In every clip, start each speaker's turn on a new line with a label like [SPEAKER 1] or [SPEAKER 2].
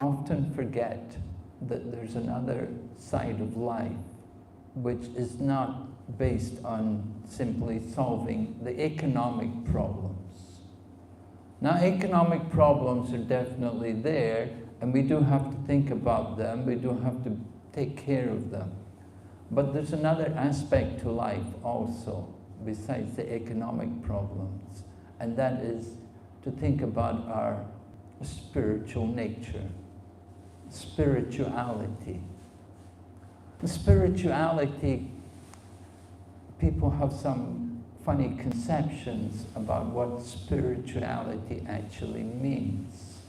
[SPEAKER 1] often forget that there's another side of life which is not based on simply solving the economic problems. Now, economic problems are definitely there, and we do have to think about them, we do have to take care of them. But there's another aspect to life also, besides the economic problems, and that is to think about our spiritual nature, spirituality. The spirituality, people have some funny conceptions about what spirituality actually means.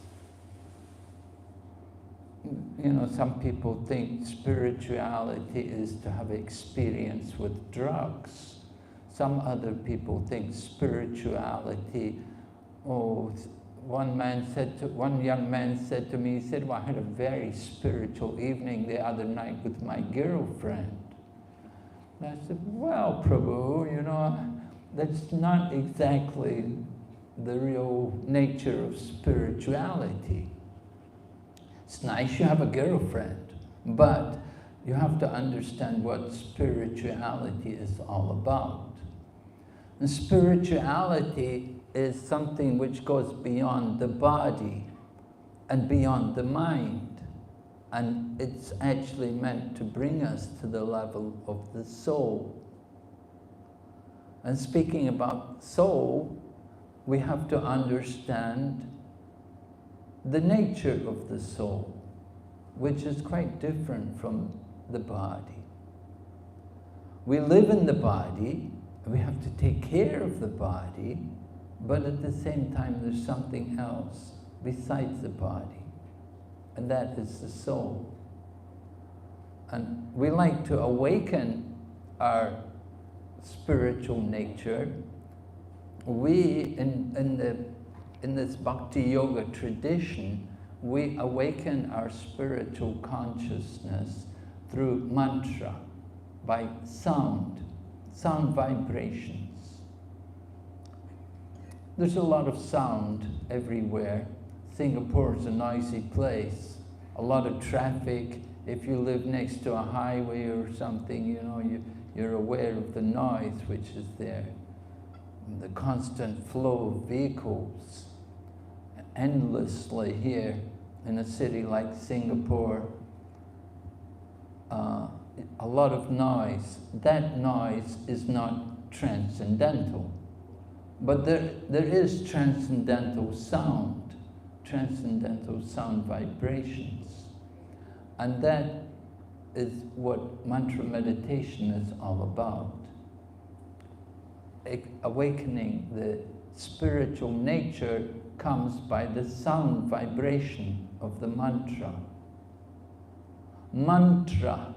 [SPEAKER 1] You know, some people think spirituality is to have experience with drugs. Some other people think spirituality, one young man said to me, he said, well, I had a very spiritual evening the other night with my girlfriend. And I said, well, Prabhu, you know, that's not exactly the real nature of spirituality. It's nice you have a girlfriend, but you have to understand what spirituality is all about. And spirituality is something which goes beyond the body and beyond the mind. And it's actually meant to bring us to the level of the soul. And speaking about soul, we have to understand the nature of the soul, which is quite different from the body. We live in the body, we have to take care of the body, but at the same time there's something else besides the body, and that is the soul. And we like to awaken our spiritual nature. We, in this Bhakti Yoga tradition, we awaken our spiritual consciousness through mantra, by sound vibrations. There's a lot of sound everywhere. Singapore is a noisy place, a lot of traffic. If you live next to a highway or something, you know, you're aware of the noise which is there. The constant flow of vehicles, endlessly here in a city like Singapore. A lot of noise. That noise is not transcendental. But there is transcendental sound vibrations. And that is what mantra meditation is all about. Awakening the spiritual nature comes by the sound vibration of the mantra. Mantra.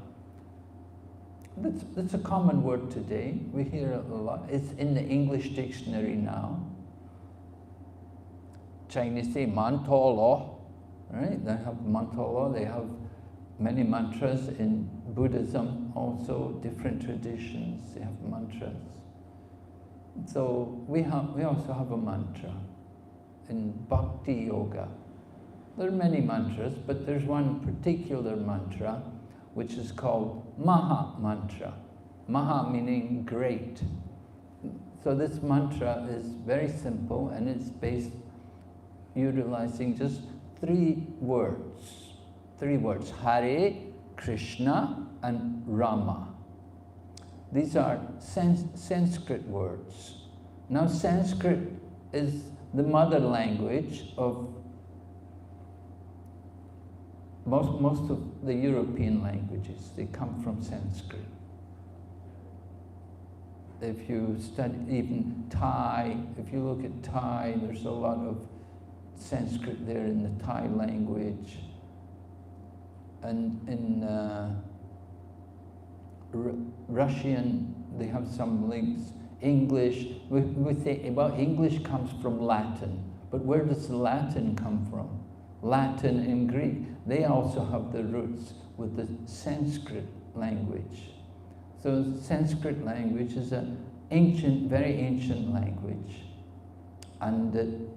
[SPEAKER 1] That's a common word today. We hear it a lot. It's in the English dictionary now. Chinese say mantolo, right? They have mantolo. They have many mantras in Buddhism, also different traditions. They have mantras. So we also have a mantra in Bhakti Yoga. There are many mantras, but there's one particular mantra which is called Maha Mantra. Maha meaning great. So this mantra is very simple, and it's based utilizing just three words, Hare, Krishna, and Rama. These are Sanskrit words. Now, Sanskrit is the mother language of most of the European languages. They come from Sanskrit. If you study even Thai, if you look at Thai, there's a lot of Sanskrit there in the Thai language. And in Russian, they have some links. English, we say, well, English comes from Latin, but where does Latin come from? Latin and Greek, they also have the roots with the Sanskrit language. So Sanskrit language is an ancient, very ancient language. And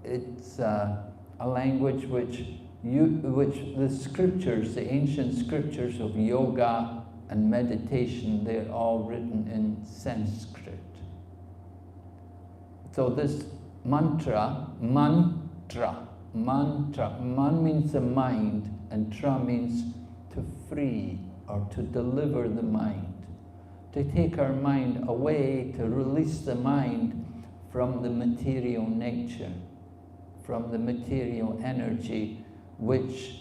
[SPEAKER 1] it's a language which which the scriptures, the ancient scriptures of yoga and meditation, they're all written in Sanskrit. So this mantra, man means the mind, and tra means to free or to deliver the mind, to take our mind away, to release the mind from the material nature, from the material energy which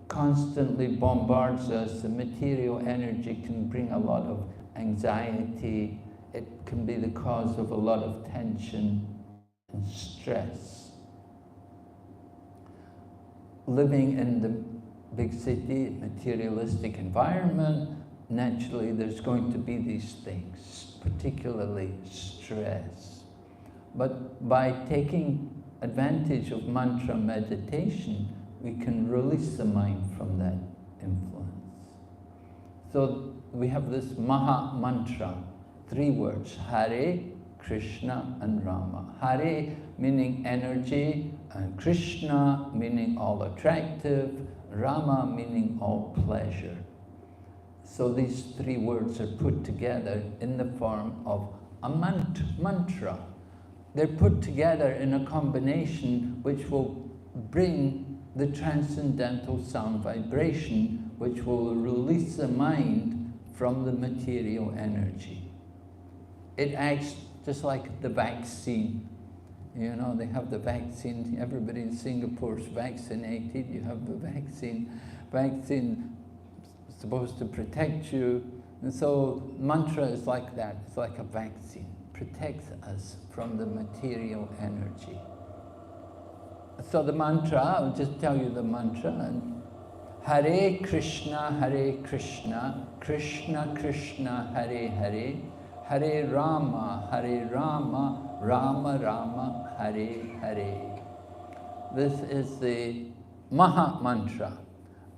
[SPEAKER 1] constantly bombards us. The material energy can bring a lot of anxiety. It can be the cause of a lot of tension and stress. Living in the big city, materialistic environment, naturally there's going to be these things, particularly stress. But by taking advantage of mantra meditation, we can release the mind from that influence. So we have this Maha Mantra, 3 words, Hare, Krishna and Rama. Hare meaning energy, and Krishna meaning all attractive, Rama meaning all pleasure. So these 3 words are put together in the form of a mantra. They're put together in a combination which will bring the transcendental sound vibration, which will release the mind from the material energy. It acts just like the vaccine. You know, they have the vaccine, everybody in Singapore is vaccinated, you have the vaccine. Vaccine is supposed to protect you, and so mantra is like that, it's like a vaccine, protects us from the material energy. So the mantra, I'll just tell you the mantra, and Hare Krishna, Krishna Krishna, Hare Hare, Hare Rama, Rama Rama, Hare Hare. This is the Maha Mantra.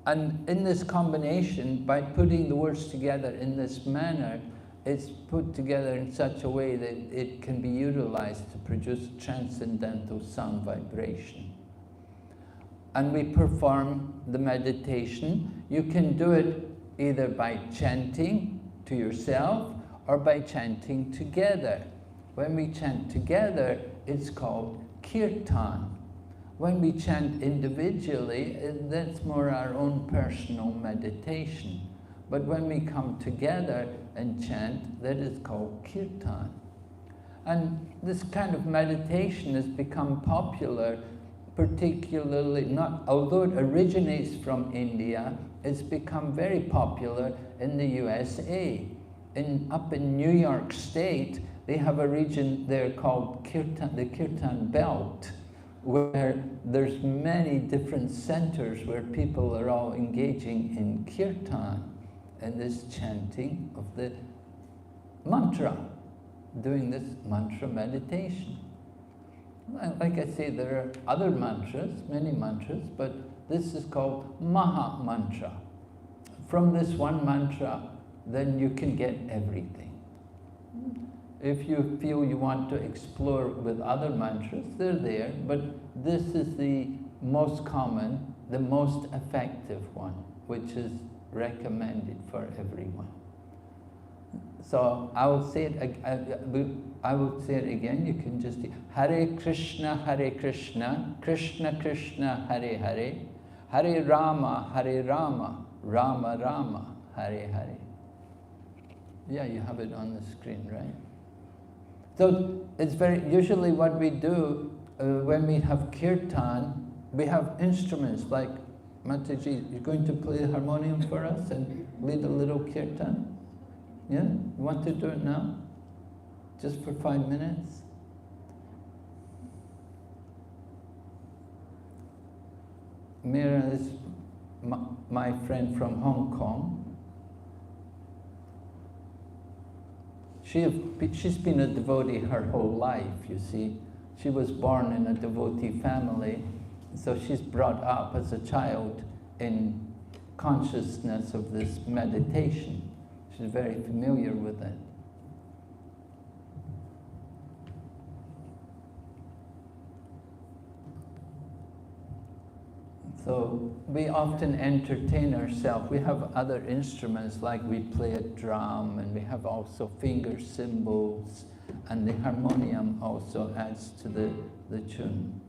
[SPEAKER 1] And in this combination, by putting the words together in this manner, it's put together in such a way that it can be utilized to produce transcendental sound vibration. And we perform the meditation. You can do it either by chanting to yourself or by chanting together. When we chant together, it's called kirtan. When we chant individually, that's more our own personal meditation. But when we come together and chant, that is called kirtan. And this kind of meditation has become popular, particularly, although it originates from India, it's become very popular in the USA. Up in New York State, they have a region there called the Kirtan Belt, where there's many different centers where people are all engaging in kirtan and this chanting of the mantra, doing this mantra meditation. Like I say, there are other mantras, many mantras, but this is called Maha Mantra. From this one mantra, then you can get everything. If you feel you want to explore with other mantras, they're there, but this is the most common, the most effective one, which is recommended for everyone. So I will say it again. You can just Hare Krishna, Krishna Krishna, Hare Hare, Hare Rama, Rama Rama, Hare Hare. Yeah, you have it on the screen, right? So it's usually what we do when we have kirtan, we have instruments like Mataji, you're going to play the harmonium for us and lead a little kirtan? Yeah? You want to do it now? Just for 5 minutes? Mira is my friend from Hong Kong. She's been a devotee her whole life, you see. She was born in a devotee family, so she's brought up as a child in consciousness of this meditation. She's very familiar with it. So we often entertain ourselves. We have other instruments, like we play a drum, and we have also finger cymbals, and the harmonium also adds to the tune.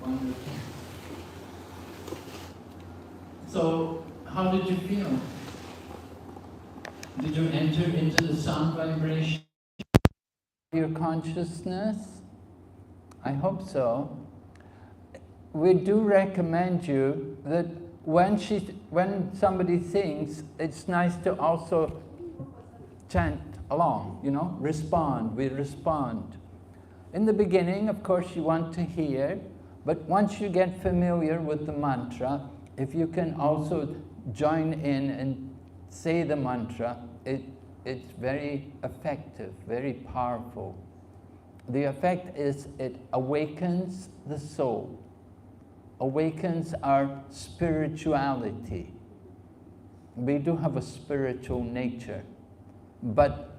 [SPEAKER 1] Wonderful. So, how did you feel? Did you enter into the sound vibration? Your consciousness? I hope so. We do recommend you that when somebody sings, it's nice to also chant along, you know, respond, we respond. In the beginning, of course, you want to hear, but once you get familiar with the mantra, if you can also join in and say the mantra, it's very effective, very powerful. The effect is it awakens the soul, awakens our spirituality. We do have a spiritual nature, but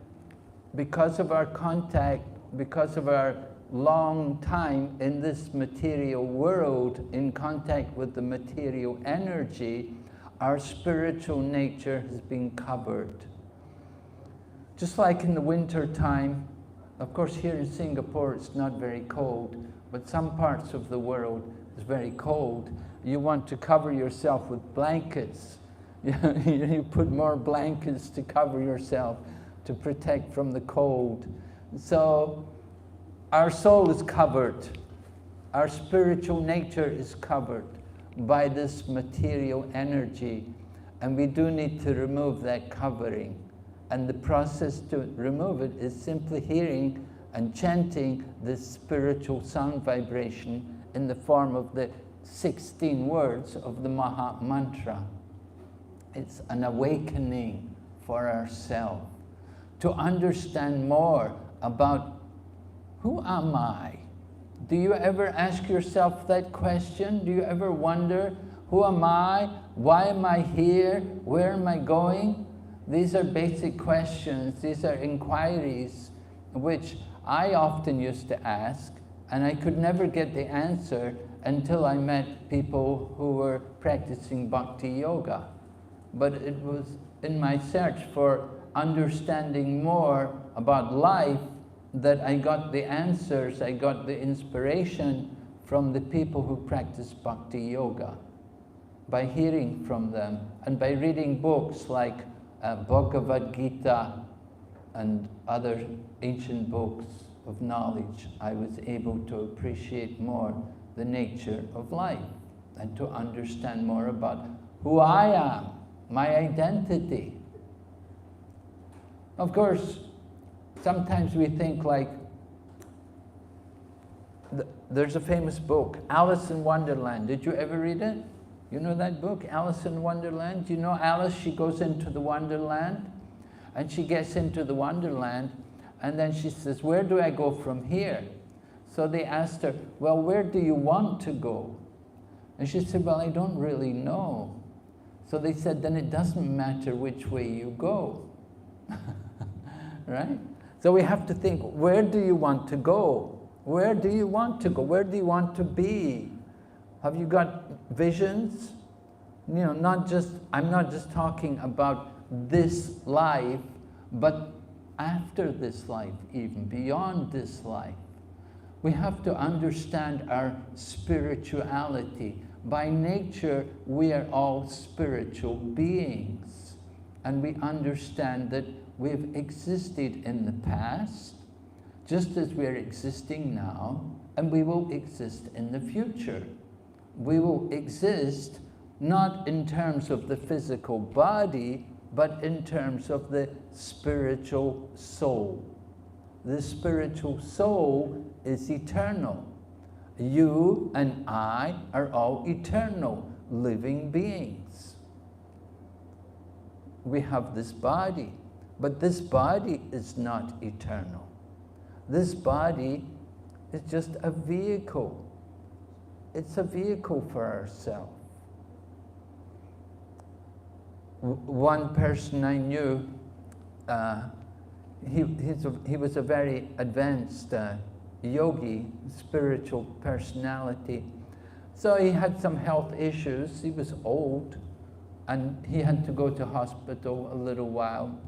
[SPEAKER 1] because of our contact, because of our long time in this material world, in contact with the material energy, our spiritual nature has been covered. Just like in the winter time, of course here in Singapore it's not very cold, but some parts of the world it's very cold. You want to cover yourself with blankets. You put more blankets to cover yourself to protect from the cold. So our soul is covered. Our spiritual nature is covered by this material energy, and we do need to remove that covering. And the process to remove it is simply hearing and chanting this spiritual sound vibration in the form of the 16 words of the Maha Mantra. It's an awakening for ourselves to understand more about who am I? Do you ever ask yourself that question? Do you ever wonder, who am I? Why am I here? Where am I going? These are basic questions. These are inquiries which I often used to ask, and I could never get the answer until I met people who were practicing Bhakti Yoga. But it was in my search for understanding more about life that I got the answers, I got the inspiration from the people who practice Bhakti Yoga, by hearing from them and by reading books like Bhagavad Gita and other ancient books of knowledge. I was able to appreciate more the nature of life and to understand more about who I am, my identity. Of course, sometimes we think like, there's a famous book, Alice in Wonderland. Did you ever read it? You know that book, Alice in Wonderland? You know Alice, she goes into the Wonderland, and she gets into the Wonderland, and then she says, where do I go from here? So they asked her, well, where do you want to go? And she said, well, I don't really know. So they said, then it doesn't matter which way you go. Right? So we have to think, where do you want to go? Where do you want to go? Where do you want to be? Have you got visions? You know, I'm not just talking about this life, but after this life, even beyond this life. We have to understand our spirituality. By nature, we are all spiritual beings. And we understand that we've existed in the past, just as we're existing now, and we will exist in the future. We will exist not in terms of the physical body, but in terms of the spiritual soul. The spiritual soul is eternal. You and I are all eternal, living beings. We have this body, but this body is not eternal. This body is just a vehicle. It's a vehicle for ourselves. One person I knew, he was a very advanced yogi, spiritual personality. So he had some health issues. He was old, and he had to go to hospital a little while.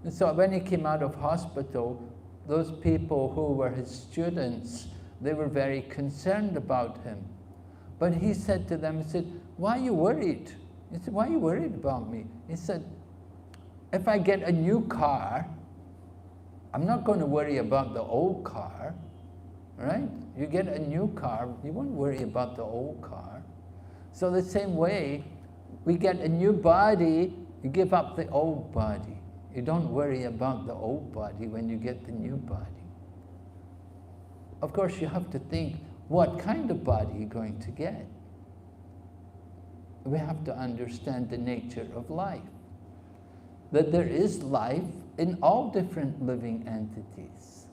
[SPEAKER 1] And so when he came out of hospital, those people who were his students, they were very concerned about him. But he said to them, he said, why are you worried? He said, why are you worried about me? He said, if I get a new car, I'm not going to worry about the old car, right? You get a new car, you won't worry about the old car. So the same way, we get a new body, you give up the old body. You don't worry about the old body when you get the new body. Of course, you have to think, what kind of body you're going to get. We have to understand the nature of life. That there is life in all different living entities.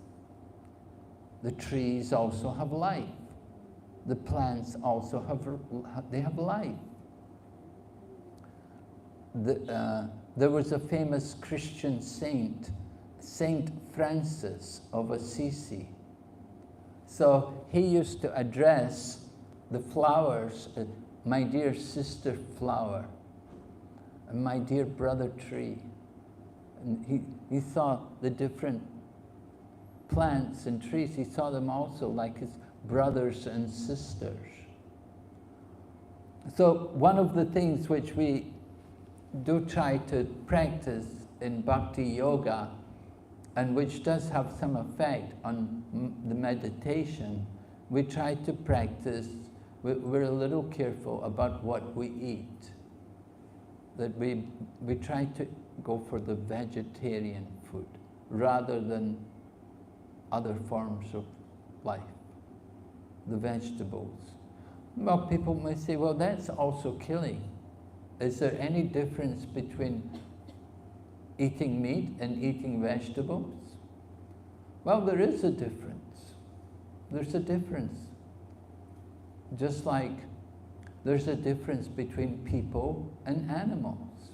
[SPEAKER 1] The trees also have life. The plants also have life. There was a famous Christian saint, Saint Francis of Assisi. So he used to address the flowers, my dear sister flower, and my dear brother tree. And he saw the different plants and trees, he saw them also like his brothers and sisters. So one of the things which we do try to practice in Bhakti Yoga, and which does have some effect on the meditation, we try to practice, we're a little careful about what we eat. That we try to go for the vegetarian food rather than other forms of life, the vegetables. Well, people may say, well, that's also killing. Is there any difference between eating meat and eating vegetables? Well, there is a difference. There's a difference. Just like there's a difference between people and animals,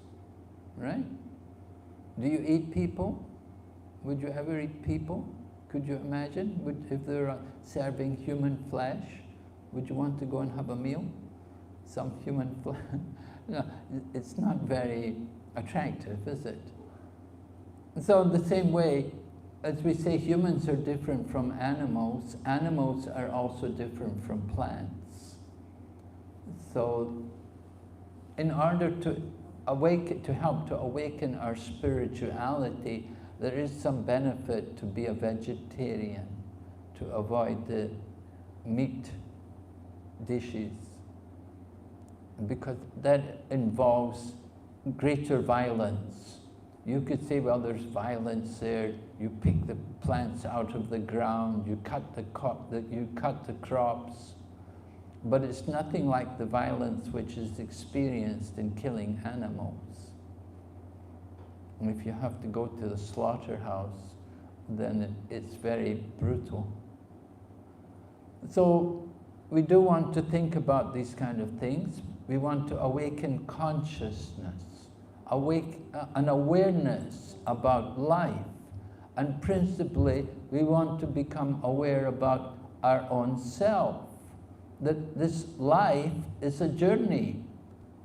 [SPEAKER 1] right? Do you eat people? Would you ever eat people? Could you imagine if they're serving human flesh? Would you want to go and have a meal? Some human flesh? No, it's not very attractive, is it? So in the same way, as we say humans are different from animals, animals are also different from plants. So in order to help to awaken our spirituality, there is some benefit to be a vegetarian, to avoid the meat dishes, because that involves greater violence. You could say, well, there's violence there. You pick the plants out of the ground, you cut the crops, but it's nothing like the violence which is experienced in killing animals. And if you have to go to the slaughterhouse, then it's very brutal. So we do want to think about these kind of things. We want to awaken consciousness, an awareness about life. And principally, we want to become aware about our own self, that this life is a journey.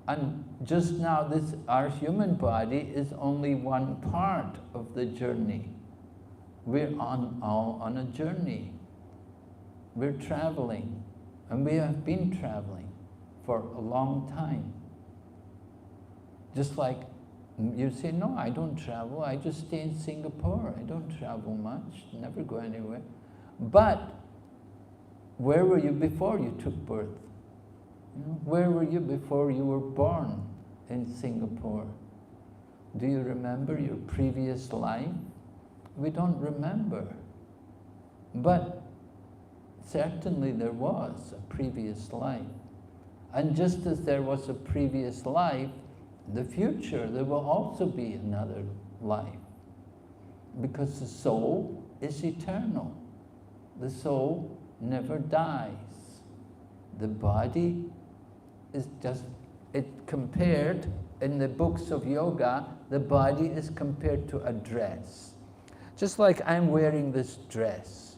[SPEAKER 1] And just now, our human body is only one part of the journey. We're all on a journey. We're traveling, and we have been traveling for a long time. Just like you say, no, I don't travel, I just stay in Singapore. I don't travel much, never go anywhere. But where were you before you took birth? Where were you before you were born in Singapore? Do you remember your previous life? We don't remember. But certainly there was a previous life. And just as there was a previous life, the future, there will also be another life. Because the soul is eternal. The soul never dies. The body is just, compared, in the books of yoga, the body is compared to a dress. Just like I'm wearing this dress.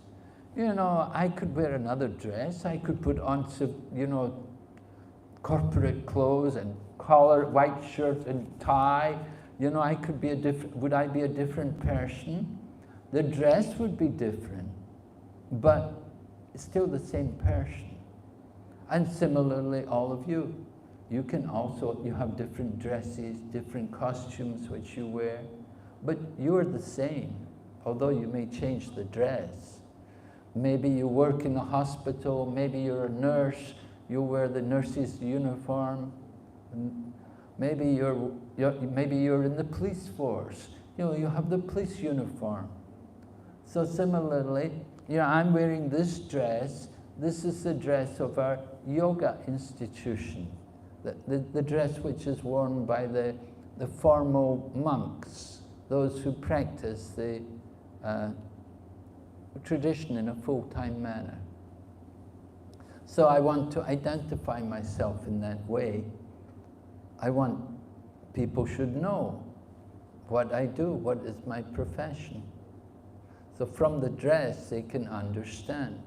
[SPEAKER 1] You know, I could wear another dress. I could put on some, corporate clothes and collar, white shirt and tie. I could be would I be a different person? The dress would be different, but it's still the same person. And similarly, all of you. You can also, you have different dresses, different costumes which you wear, but you're the same, although you may change the dress. Maybe you work in a hospital, maybe you're a nurse, you wear the nurse's uniform. Maybe you're in the police force. You have the police uniform. So similarly, I'm wearing this dress. This is the dress of our yoga institution, the dress which is worn by the formal monks, those who practice the tradition in a full-time manner. So I want to identify myself in that way. I want people should know what I do, what is my profession. So from the dress they can understand.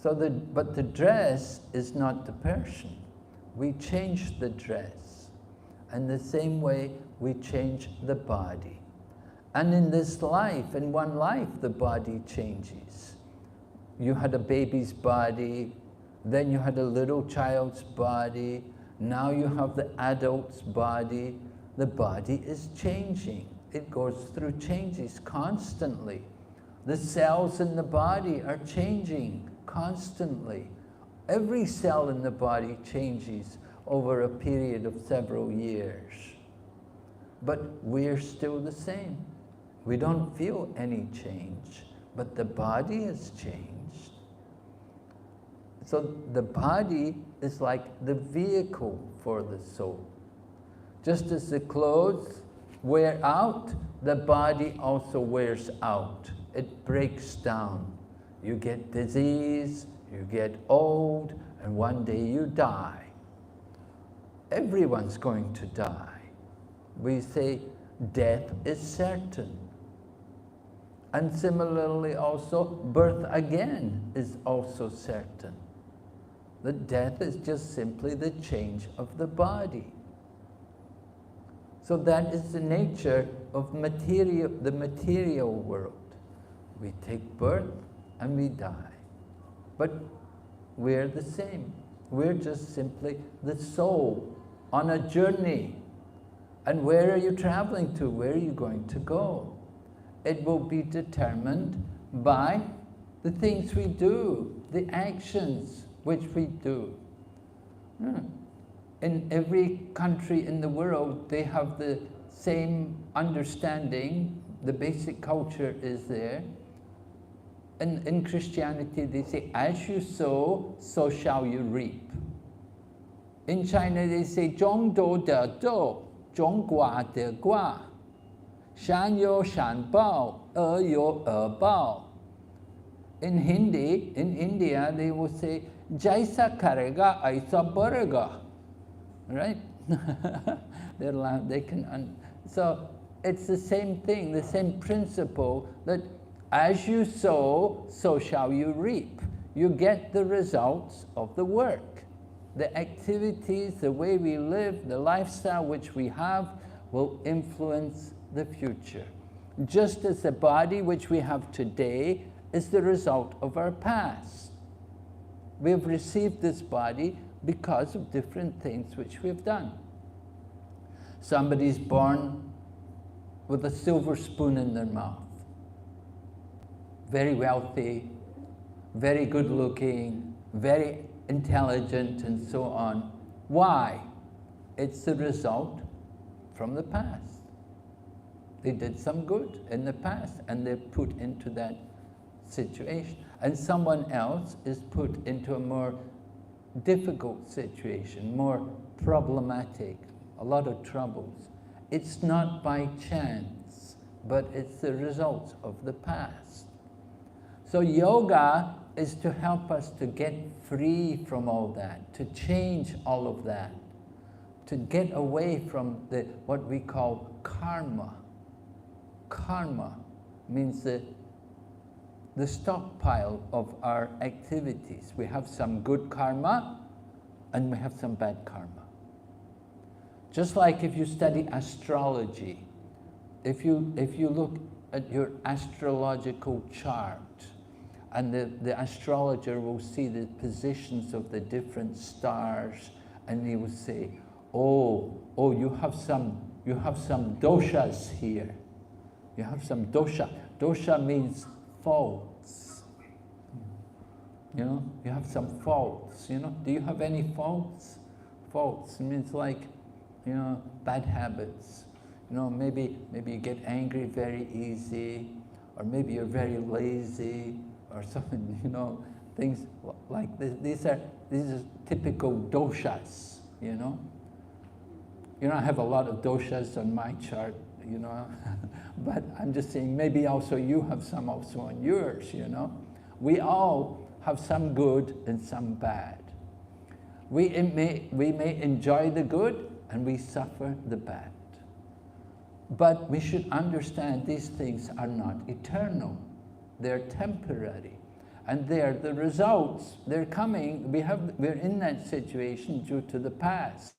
[SPEAKER 1] But the dress is not the person. We change the dress. And the same way we change the body. And in this life, in one life, the body changes. You had a baby's body, then you had a little child's body, now you have the adult's body. The body is changing. It goes through changes constantly. The cells in the body are changing constantly. Every cell in the body changes over a period of several years. But we're still the same. We don't feel any change, but the body has changed. So the body is like the vehicle for the soul. Just as the clothes wear out, the body also wears out. It breaks down. You get disease, you get old, and one day you die. Everyone's going to die. We say death is certain. And similarly also, birth again is also certain. The death is just simply the change of the body. So that is the nature of the material world. We take birth and we die. But we're the same. We're just simply the soul on a journey. And where are you traveling to? Where are you going to go? It will be determined by the things we do, the actions which we do. In every country in the world, they have the same understanding. The basic culture is there. In Christianity, they say, as you sow, so shall you reap. In China, they say, 种多得多，种寡得寡，善有善报，恶有恶报. In Hindi, in India, they will say, Jaisa karega, aisa barega. Right? So it's the same thing, the same principle, that as you sow, so shall you reap. You get the results of the work. The activities, the way we live, the lifestyle which we have will influence the future. Just as the body which we have today is the result of our past. We have received this body because of different things which we've done. Somebody's born with a silver spoon in their mouth. Very wealthy, very good looking, very intelligent, and so on. Why? It's the result from the past. They did some good in the past and they're put into that situation. And someone else is put into a more difficult situation, more problematic, a lot of troubles. It's not by chance, but it's the results of the past. So yoga is to help us to get free from all that, to change all of that, to get away from what we call karma. Karma means the stockpile of our activities. We have some good karma and we have some bad karma. Just like if you study astrology, if you look at your astrological chart, and the astrologer will see the positions of the different stars, and he will say, oh, you have some doshas here. You have some dosha. Dosha means faults. You know, you have some faults, you know. Do you have any faults? Faults means like, you know, bad habits. You know, maybe you get angry very easy, or maybe you're very lazy, or something, you know, things like this. These are typical doshas, you know. You know, I have a lot of doshas on my chart, you know, but I'm just saying maybe also you have some also on yours, you know. We all have some good and some bad. We may enjoy the good and we suffer the bad. But we should understand these things are not eternal. They're temporary. And they're the results. They're coming. We're in that situation due to the past.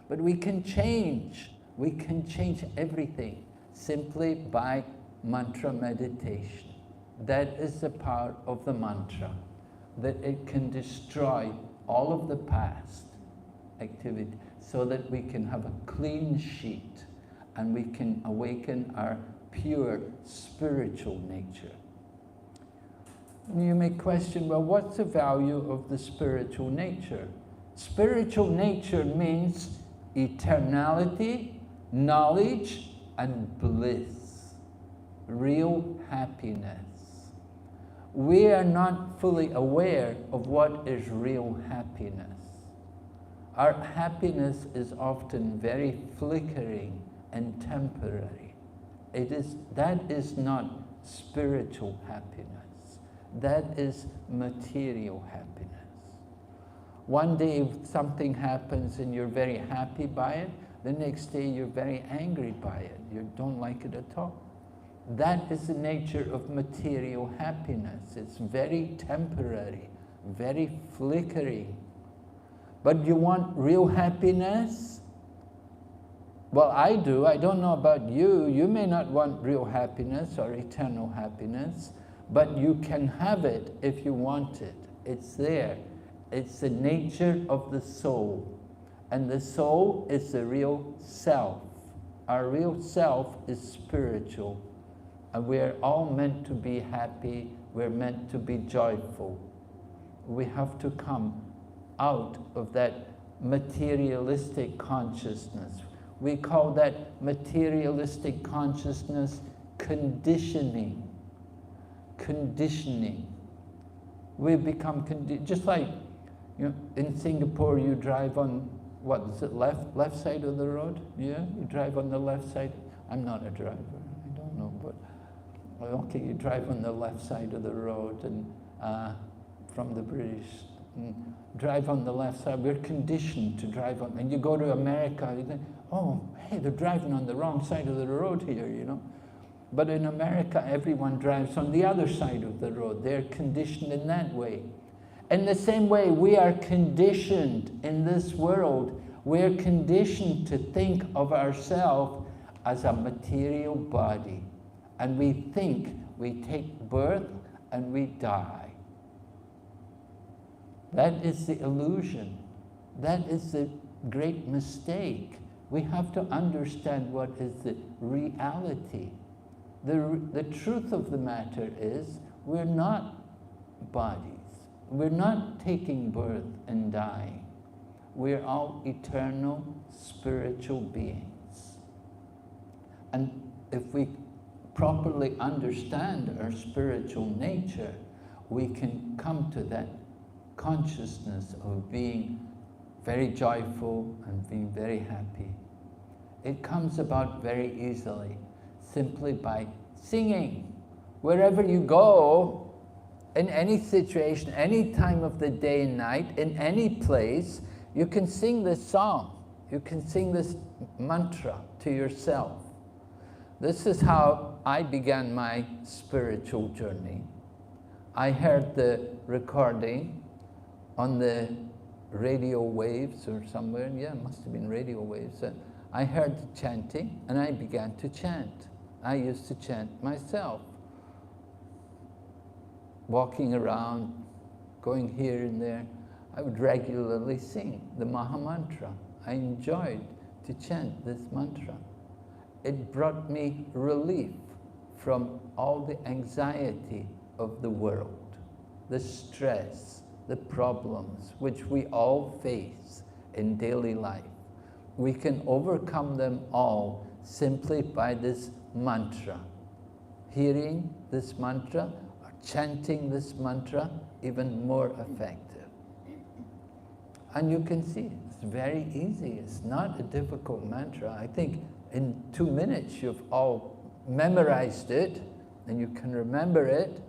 [SPEAKER 1] But we can change. We can change everything simply by mantra meditation. That is the power of the mantra, that it can destroy all of the past activity so that we can have a clean sheet and we can awaken our pure spiritual nature. You may question, well, what's the value of the spiritual nature? Spiritual nature means eternality, knowledge, and bliss, real happiness. We are not fully aware of what is real happiness. Our happiness is often very flickering and temporary. That is not spiritual happiness. That is material happiness. One day something happens and you're very happy by it, the next day you're very angry by it. You don't like it at all. That is the nature of material happiness. It's very temporary, very flickering. But you want real happiness? Well, I do. I don't know about you. You may not want real happiness or eternal happiness, but you can have it if you want it. It's there. It's the nature of the soul. And the soul is the real self. Our real self is spiritual. And we're all meant to be happy. We're meant to be joyful. We have to come out of that materialistic consciousness. We call that materialistic consciousness conditioning. Conditioning. We become just like, you know, in Singapore you drive on, what is it, left side of the road? Yeah, you drive on the left side. I'm not a driver, I don't know, but okay, you drive on the left side of the road, and from the British, drive on the left side. We're conditioned to drive on, and you go to America, you think, oh, hey, they're driving on the wrong side of the road here, you know. But in America, everyone drives on the other side of the road. They're conditioned in that way. In the same way, we are conditioned in this world. We're conditioned to think of ourselves as a material body. And we think we take birth and we die. That is the illusion. That is the great mistake. We have to understand what is the reality. The truth of the matter is we're not bodies. We're not taking birth and dying. We're all eternal spiritual beings. And if we properly understand our spiritual nature, we can come to that consciousness of being very joyful and being very happy. It comes about very easily, simply by singing. Wherever you go, in any situation, any time of the day and night, in any place, you can sing this song. You can sing this mantra to yourself. This is how I began my spiritual journey. I heard the recording on the radio waves or somewhere. Yeah, it must have been radio waves. I heard the chanting and I began to chant. I used to chant myself. walking around, going here and there, I would regularly sing the Maha Mantra. I enjoyed to chant this mantra. It brought me relief from all the anxiety of the world, the stress, the problems which we all face in daily life. We can overcome them all simply by this mantra. Hearing this mantra or chanting this mantra, even more effective. And you can see it's very easy. It's not a difficult mantra. I think in 2 minutes you've all memorized it and you can remember it.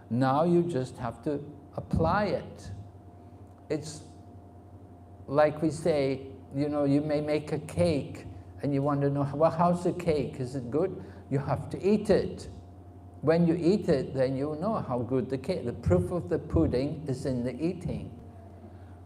[SPEAKER 1] Now you just have to apply it. It's like we say, you know, you may make a cake and you want to know, well, how's the cake? Is it good? You have to eat it. When you eat it, then you'll know how good the cake. The proof of the pudding is in the eating.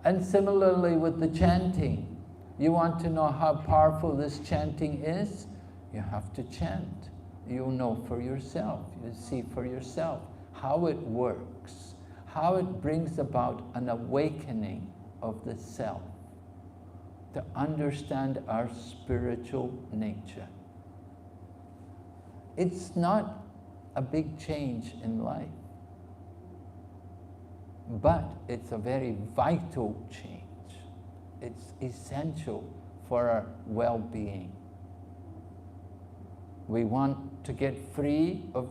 [SPEAKER 1] And similarly with the chanting, you want to know how powerful this chanting is? You have to chant. You'll know for yourself. You'll see for yourself how it works, how it brings about an awakening of the self, to understand our spiritual nature. It's not a big change in life, but it's a very vital change. It's essential for our well-being. We want to get free of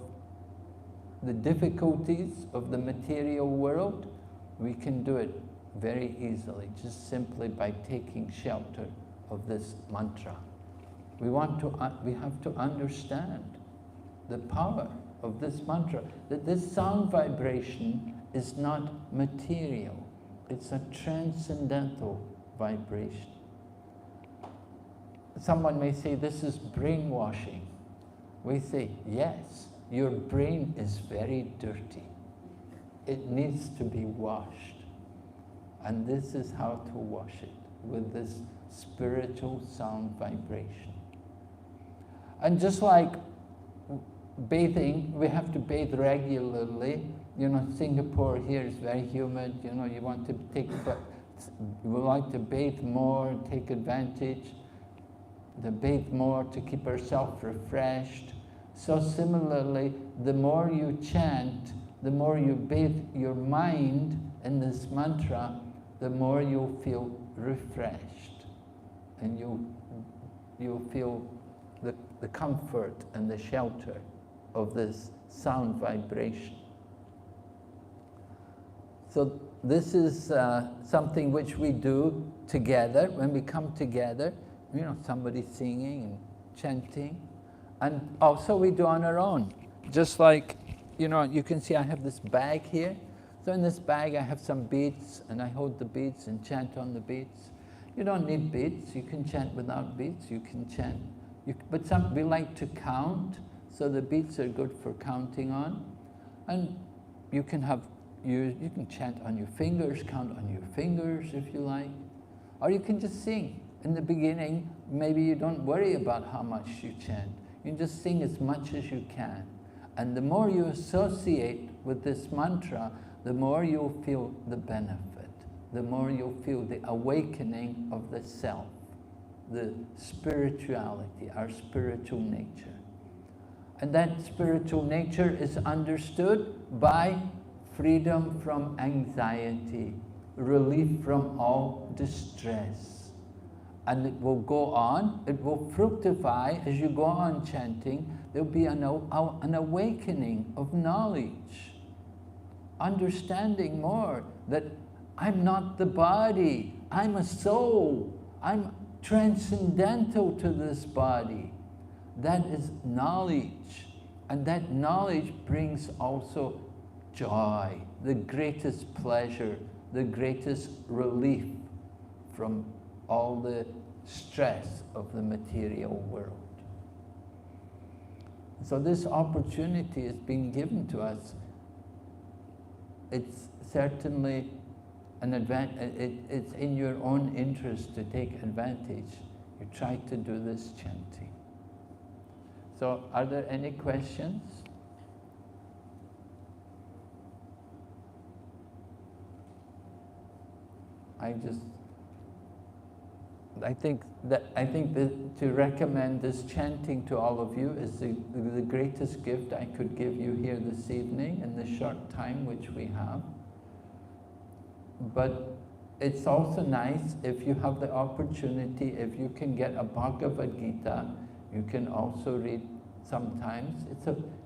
[SPEAKER 1] the difficulties of the material world. We can do it very easily, just simply by taking shelter of this mantra. We have to understand the power of this mantra, that this sound vibration is not material, it's a transcendental vibration. Someone may say this is brainwashing. We say, yes, your brain is very dirty. It needs to be washed. And this is how to wash it, with this spiritual sound vibration. And just like bathing, we have to bathe regularly. You know, Singapore here is very humid. You know, you want to we like to bathe more, take advantage, to bathe more to keep ourselves refreshed. So similarly, the more you chant, the more you bathe your mind in this mantra, the more you'll feel refreshed, and you'll feel the comfort and the shelter of this sound vibration. So this is something which we do together. When we come together, you know, somebody singing and chanting, and also we do on our own. Just like, you know, you can see I have this bag here. So in this bag I have some beads, and I hold the beads and chant on the beads. You don't need beads, you can chant without beads, you can chant. But we like to count, so the beads are good for counting on. And you can chant on your fingers, count on your fingers if you like. Or you can just sing. In the beginning, maybe you don't worry about how much you chant. You just sing as much as you can. And the more you associate with this mantra, the more you'll feel the benefit, the more you'll feel the awakening of the self, the spirituality, our spiritual nature. And that spiritual nature is understood by freedom from anxiety, relief from all distress. And it will go on, it will fructify as you go on chanting. There'll be an awakening of knowledge, understanding more that I'm not the body, I'm a soul, I'm transcendental to this body. That is knowledge, and that knowledge brings also joy, the greatest pleasure, the greatest relief from all the stress of the material world. So this opportunity is being given to us. It's certainly an it's in your own interest to take advantage. You try to do this chanting. So are there any questions? I think that to recommend this chanting to all of you is the greatest gift I could give you here this evening in the short time which we have. But it's also nice if you have the opportunity, if you can get a Bhagavad Gita, you can also read sometimes.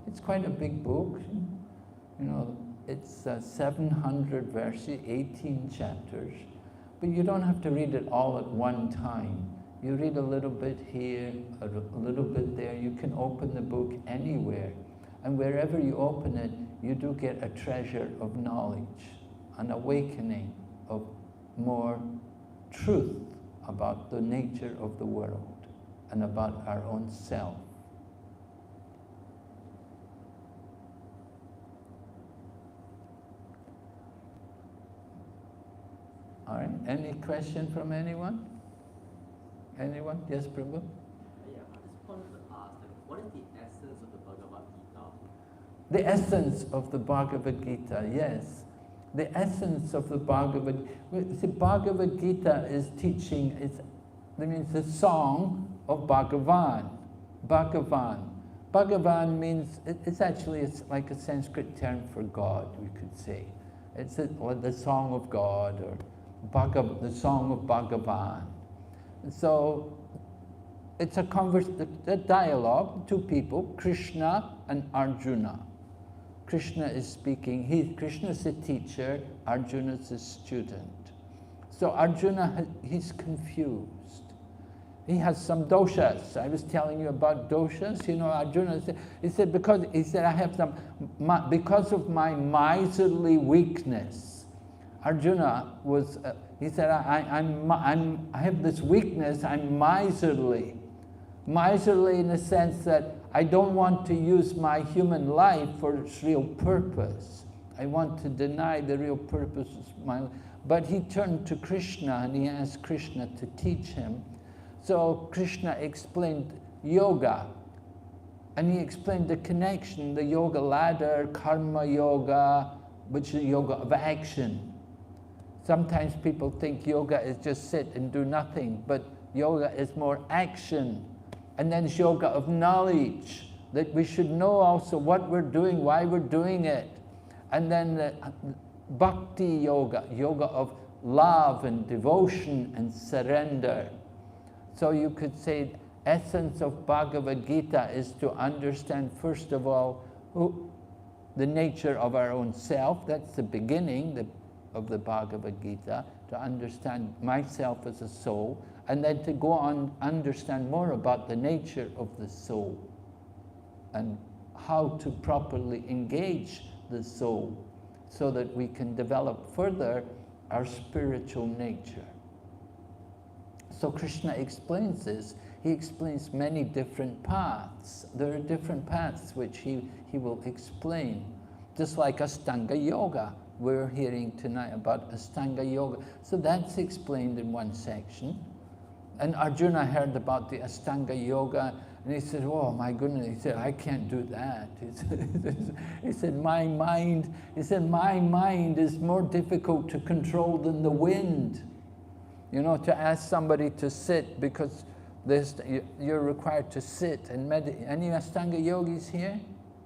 [SPEAKER 1] It's quite a big book, you know. It's 700 verses, 18 chapters. But you don't have to read it all at one time. You read a little bit here, a little bit there. You can open the book anywhere. And wherever you open it, you do get a treasure of knowledge, an awakening of more truth about the nature of the world and about our own self. All right, any question from anyone? Anyone? Yes, Prabhu?
[SPEAKER 2] Yeah, I just wanted to ask, what is the essence of the Bhagavad Gita?
[SPEAKER 1] The essence of the Bhagavad Gita, yes. The essence of the Bhagavad Gita is teaching, it's the song of Bhagavan. Bhagavan means, it's like a Sanskrit term for God, we could say. It's the song of God, or the song of Bhagavan. So it's a dialogue, two people, Krishna and Arjuna. Krishna is speaking, Krishna is the teacher, Arjuna is the student. So Arjuna, he's confused. He has some doshas. I was telling you about doshas. You know, Arjuna said, I have some, because of my miserly weakness. Arjuna was, he said, I have this weakness, I'm miserly. Miserly in the sense that I don't want to use my human life for its real purpose. I want to deny the real purpose of my life. But he turned to Krishna and he asked Krishna to teach him. So Krishna explained yoga, and he explained the connection, the yoga ladder, karma yoga, which is yoga of action. Sometimes people think yoga is just sit and do nothing, but yoga is more action. And then it's yoga of knowledge, that we should know also what we're doing, why we're doing it. And then the Bhakti yoga, yoga of love and devotion and surrender. So you could say essence of Bhagavad Gita is to understand, first of all, the nature of our own self. That's the beginning of the Bhagavad Gita, to understand myself as a soul, and then to go on understand more about the nature of the soul and how to properly engage the soul so that we can develop further our spiritual nature. So Krishna explains this. He explains many different paths. There are different paths which he will explain. Just like Ashtanga Yoga. We're hearing tonight about Ashtanga Yoga. So that's explained in one section. And Arjuna heard about the Ashtanga Yoga, and he said, oh my goodness, he said, I can't do that. He said, my mind is more difficult to control than the wind. You know, to ask somebody to sit, because you're required to sit and meditate. Any Ashtanga yogis here?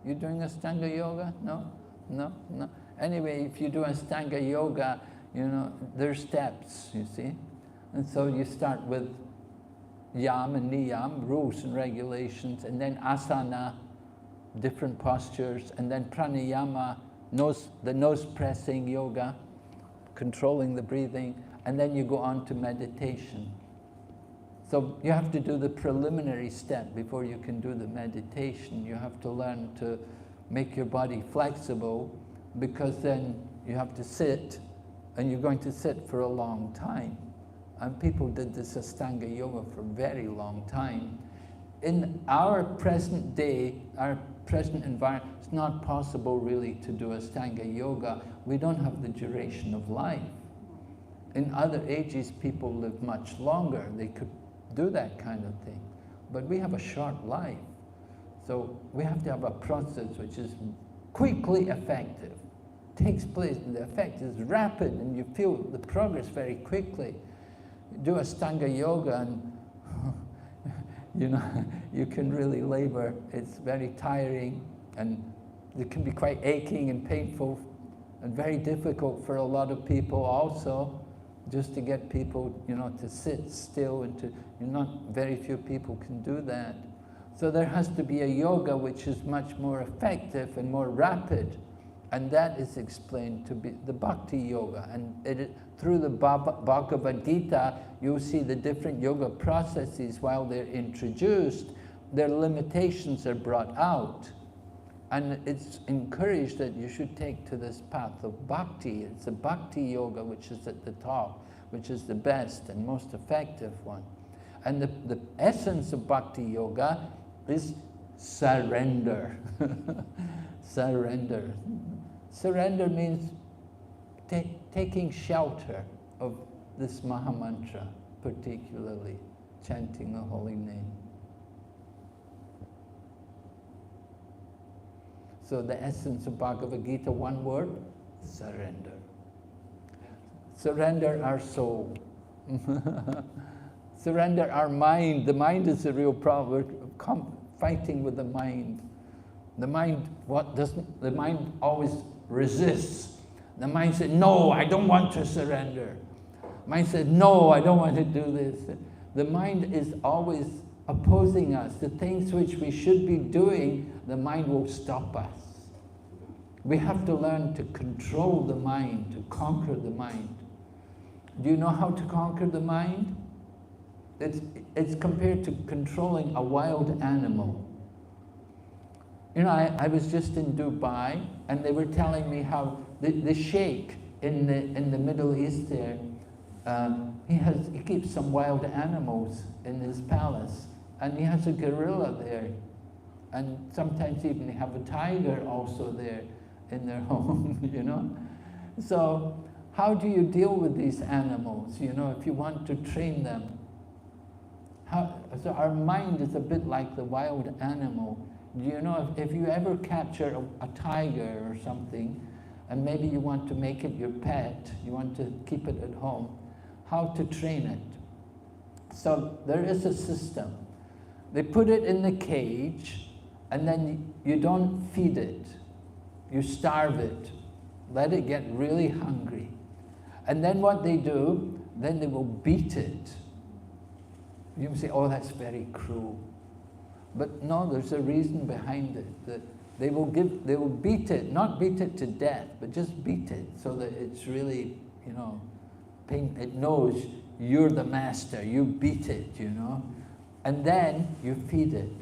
[SPEAKER 1] You doing Ashtanga yoga? No? No? No? Anyway, if you do Ashtanga yoga, you know, there's steps, you see. And so you start with yam and niyam, rules and regulations, and then asana, different postures, and then pranayama, the nose pressing yoga, controlling the breathing, and then you go on to meditation. So you have to do the preliminary step before you can do the meditation. You have to learn to make your body flexible, because then you have to sit, and you're going to sit for a long time. And people did this Ashtanga Yoga for a very long time. In our present day, our present environment, it's not possible really to do Ashtanga Yoga. We don't have the duration of life. In other ages, people live much longer. They could do that kind of thing. But we have a short life. So we have to have a process which is quickly effective. takes place, and the effect is rapid, and you feel the progress very quickly. You do Ashtanga yoga, and you know, you can really labor. It's very tiring, and it can be quite aching and painful, and very difficult for a lot of people also, just to get people, you know, to sit still, and to, very few people can do that. So there has to be a yoga which is much more effective and more rapid, and that is explained to be the Bhakti yoga. And through the Bhagavad Gita, you'll see the different yoga processes. While they're introduced, their limitations are brought out. And it's encouraged that you should take to this path of Bhakti. It's the Bhakti yoga which is at the top, which is the best and most effective one. And the essence of Bhakti yoga is surrender. Surrender. Surrender means taking shelter of this Mahamantra, particularly chanting the holy name. So the essence of Bhagavad Gita, one word, surrender. Surrender our soul. Surrender our mind. The mind is the real problem. We're fighting with the mind. The mind, the mind always resists. The mind says, no, I don't want to surrender. The mind says, no, I don't want to do this. The mind is always opposing us. The things which we should be doing, the mind will stop us. We have to learn to control the mind, to conquer the mind. Do you know how to conquer the mind? It's compared to controlling a wild animal. You know, I was just in Dubai, and they were telling me how the sheikh in the Middle East there, he keeps some wild animals in his palace, and he has a gorilla there, and sometimes even they have a tiger also there in their home, you know. So how do you deal with these animals, you know, if you want to train them? So our mind is a bit like the wild animal. You know, if you ever capture a tiger or something, and maybe you want to make it your pet, you want to keep it at home, how to train it? So there is a system. They put it in the cage, and then you don't feed it. You starve it. Let it get really hungry. And then what they do, then they will beat it. You say, oh, that's very cruel. But no, there's a reason behind it. That they will beat it, not beat it to death, but just beat it so that it's really, you know, it knows you're the master, you beat it, you know. And then you feed it.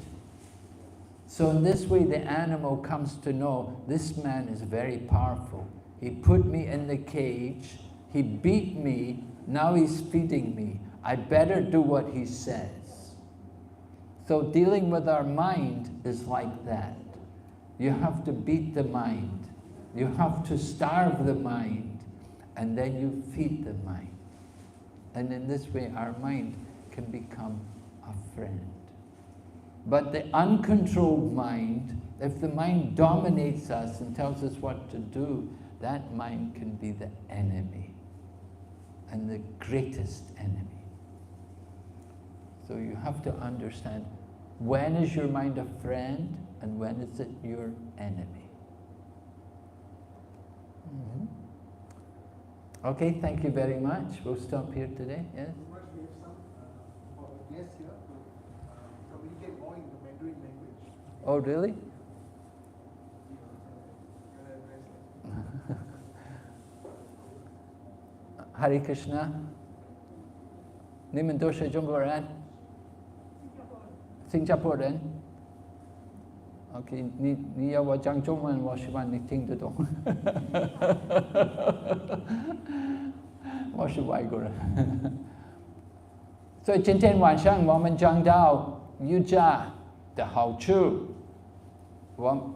[SPEAKER 1] So in this way, the animal comes to know, this man is very powerful. He put me in the cage, he beat me, now he's feeding me. I better do what he says. So dealing with our mind is like that. You have to beat the mind. You have to starve the mind, and then you feed the mind. And in this way, our mind can become a friend. But the uncontrolled mind, if the mind dominates us and tells us what to do, that mind can be the enemy, and the greatest enemy. So you have to understand, when is your mind a friend and when is it your enemy? Okay, thank you very much. We'll stop here today. Yes?
[SPEAKER 3] We have some guests here to communicate more in the Mandarin language.
[SPEAKER 1] Oh, really? Hare Krishna. 你们都是中国人？新加坡人。OK， 你要我讲中文，我希望你听得懂。我是外国人。所以今天晚上我们讲到瑜伽的好处。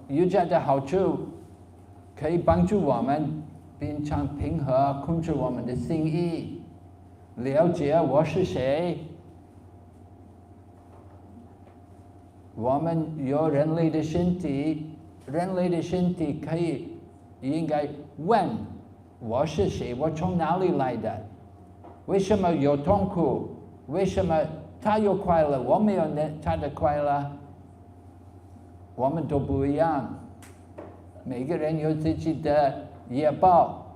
[SPEAKER 1] 瑜伽的好处可以帮助我们变成平和，控制我们的心意，了解我是谁。我们有人类的身体，人类的身体可以你应该问我是谁，我从哪里来的，为什么有痛苦，为什么他有快乐，我没有他的快乐，我们都不一样，每个人有自己的业报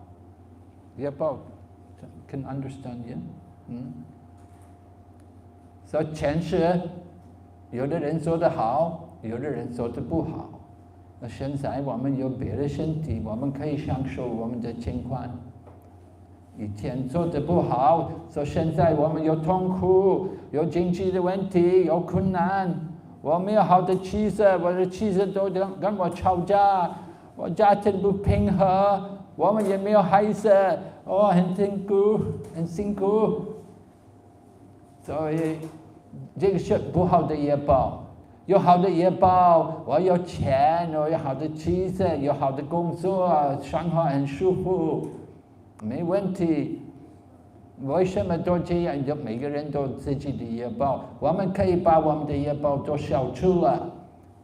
[SPEAKER 1] ，can understand you？ 所以前世有的人做得好，有的人做得不好。那现在我们有别的身体，我们可以享受我们的情况。以前做得不好，所以现在我们有痛苦，有经济的问题，有困难，我没有好的气色，我的气色都跟我吵架，我家庭不平和，我们也没有孩子，很辛苦。所以这个是不好的业报。有好的业报，我有钱，我有好的气色，有好的工作，生活很舒服，没问题。为什么都这样？就每个人都有自己的业报，我们可以把我们的业报都消除了。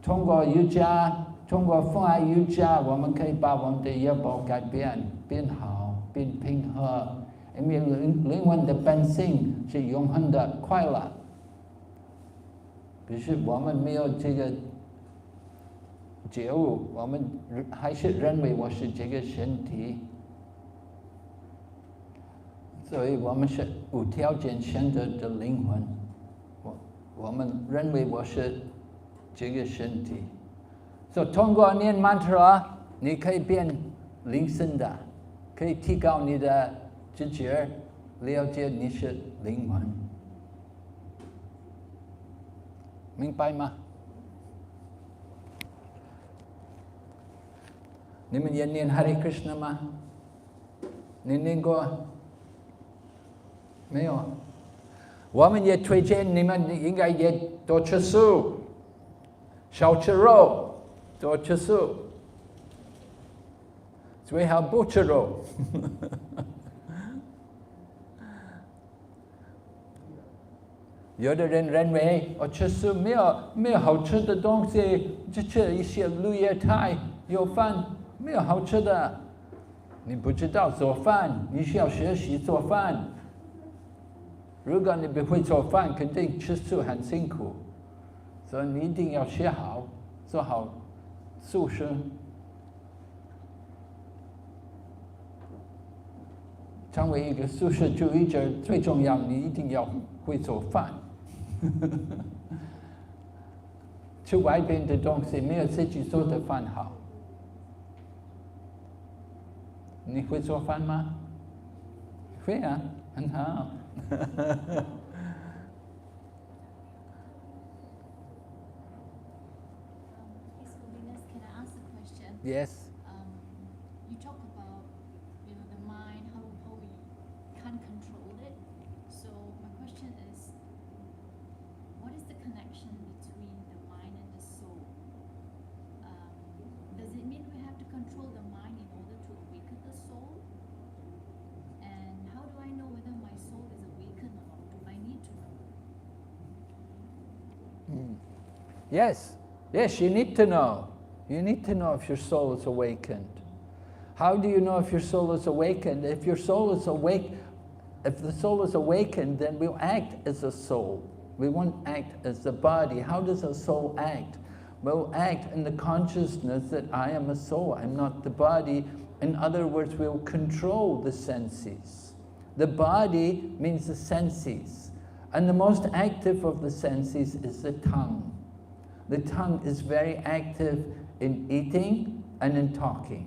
[SPEAKER 1] 通过瑜伽，通过父爱瑜伽，我们可以把我们的业报改变，变好，变平和。因为灵魂的本性是永恒的快乐。可是我们没有这个觉悟，我们还是认为我是这个身体，所以我们是无条件选择的灵魂。我们认为我是这个身体，所以通过念 mantra， 你可以变灵性的，可以提高你的知觉，了解你是灵魂。明白吗？你们也念 Hare Krishna 吗？你念过？没有。我们也推荐你们应该也多吃素，少吃肉，多吃素，最好不吃肉。有的人认为吃素没有好吃的东西，只吃一些绿叶菜、有饭，没有好吃的。你不知道做饭，你需要学习做饭。如果你不会做饭，肯定吃素很辛苦，所以你一定要学好，做好素食。成为一个素食主义者，最重要，你一定要会做饭。吃外边的东西没有自己做的饭好。你会做饭吗？会啊，很好。
[SPEAKER 4] Can I ask a question?
[SPEAKER 1] Yes.
[SPEAKER 4] You talk about, the mind, how we can't control it. So my question is, what is the connection between the mind and the soul? Does it mean we have to control the mind in order to awaken the soul? And how do I know whether my soul is awakened or not? Do I need to know?
[SPEAKER 1] Yes, you need to know. You need to know if your soul is awakened. How do you know if your soul is awakened? If your soul is awake, if the soul is awakened, then we'll act as a soul. We won't act as the body. How does a soul act? We'll act in the consciousness that I am a soul, I'm not the body. In other words, we'll control the senses. The body means the senses. And the most active of the senses is the tongue. The tongue is very active in eating and in talking.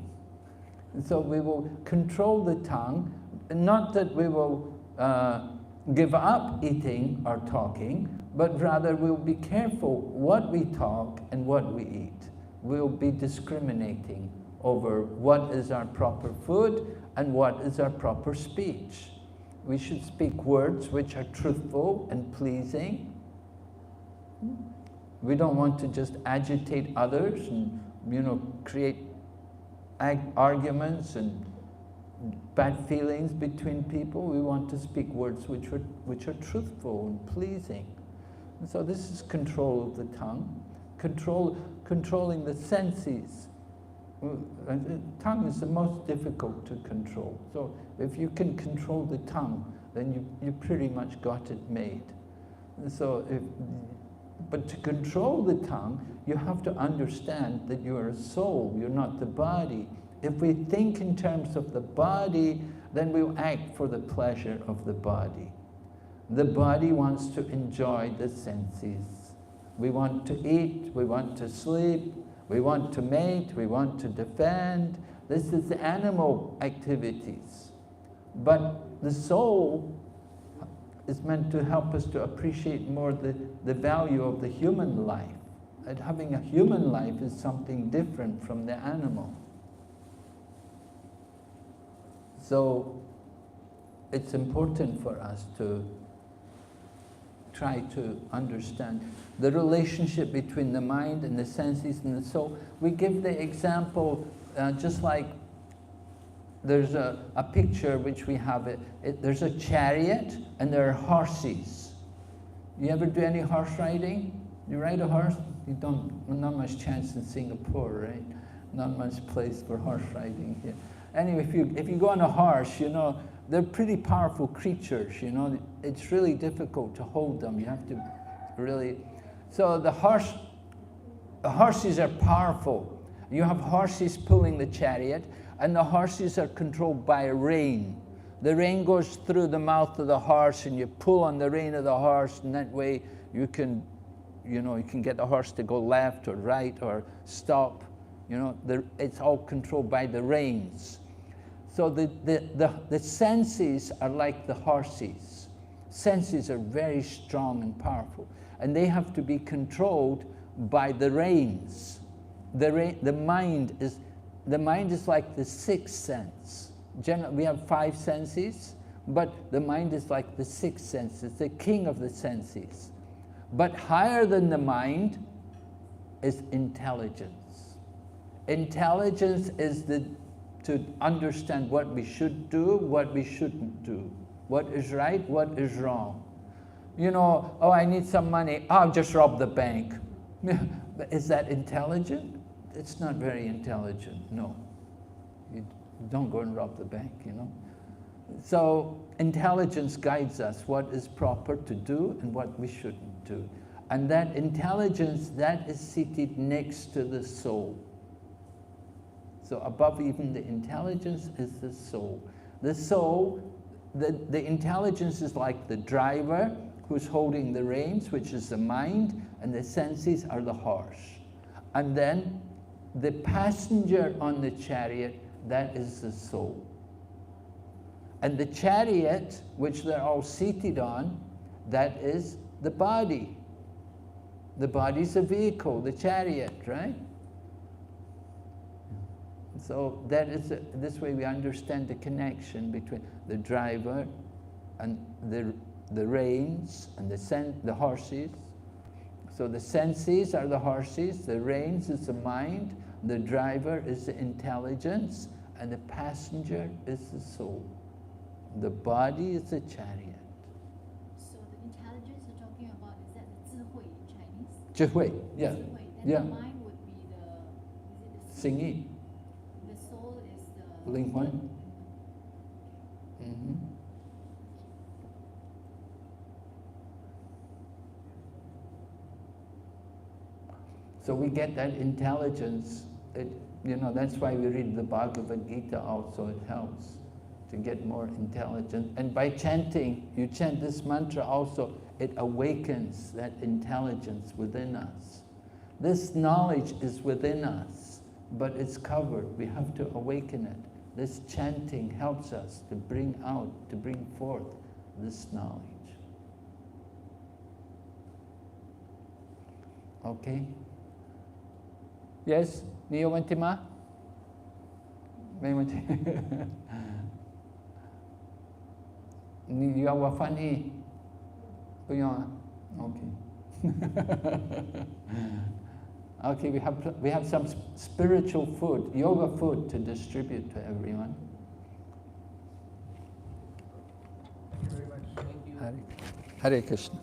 [SPEAKER 1] And so we will control the tongue, not that we will give up eating or talking, but rather we'll be careful what we talk and what we eat. We'll be discriminating over what is our proper food and what is our proper speech. We should speak words which are truthful and pleasing. We don't want to just agitate others and, create arguments and bad feelings between people. We want to speak words which are truthful and pleasing. And so this is control of the tongue, controlling the senses. Tongue is the most difficult to control. So if you can control the tongue, then you pretty much got it made. So but to control the tongue, you have to understand that you're a soul, you're not the body. If we think in terms of the body, then we'll act for the pleasure of the body. The body wants to enjoy the senses. We want to eat, we want to sleep, we want to mate, we want to defend. This is the animal activities. But the soul is meant to help us to appreciate more the value of the human life. And having a human life is something different from the animal. So it's important for us to try to understand the relationship between the mind and the senses and the soul. We give the example, just like there's a picture which we have, there's a chariot and there are horses. You ever do any horse riding? You ride a horse? You don't, not much chance in Singapore, right? Not much place for horse riding here. Anyway, if you go on a horse, you know, they're pretty powerful creatures, you know. It's really difficult to hold them. You have to really... So the horses are powerful. You have horses pulling the chariot, and the horses are controlled by a rein. The rein goes through the mouth of the horse, and you pull on the rein of the horse, and that way you can, you know, you can get the horse to go left or right or stop. You know, it's all controlled by the reins. So the senses are like the horses. Senses are very strong and powerful, and they have to be controlled by the reins. The mind is like the sixth sense. Generally, we have 5 senses, but the mind is like the sixth sense. It's the king of the senses. But higher than the mind is intelligence. Intelligence is to understand what we should do, what we shouldn't do, what is right, what is wrong. You know, oh, I need some money, I'll just rob the bank. Is that intelligent? It's not very intelligent, no. You don't go and rob the bank, you know. So intelligence guides us what is proper to do and what we shouldn't do. And that intelligence, that is seated next to the soul. So above even the intelligence is the soul. The soul, the intelligence is like the driver who's holding the reins, which is the mind, and the senses are the horse. And then the passenger on the chariot, that is the soul. And the chariot, which they're all seated on, that is the body. The body's a vehicle, the chariot, right? So that is this way we understand the connection between the driver and the reins and the horses. So the senses are the horses, the reins is the mind, the driver is the intelligence, and the passenger is the soul. The body is the chariot.
[SPEAKER 4] So the intelligence you're talking about, is that the 智慧 in Chinese?
[SPEAKER 1] 智慧, yeah.
[SPEAKER 4] 智慧. Then
[SPEAKER 1] Yeah.
[SPEAKER 4] the mind would be the
[SPEAKER 1] 心意.
[SPEAKER 4] The soul is the
[SPEAKER 1] 灵魂. Mm-hmm. So we get that intelligence. You know, that's why we read the Bhagavad Gita also. It helps to get more intelligence. And by chanting, you chant this mantra also, it awakens that intelligence within us. This knowledge is within us, but it's covered. We have to awaken it. This chanting helps us to bring out, to bring forth this knowledge. Okay? Yes? 你有问题吗？没问题。你要我翻译？不用啊。Okay. Okay, we have some spiritual food, yoga food to distribute to everyone.
[SPEAKER 3] Thank you very much.
[SPEAKER 2] Thank you.
[SPEAKER 1] Hare Krishna.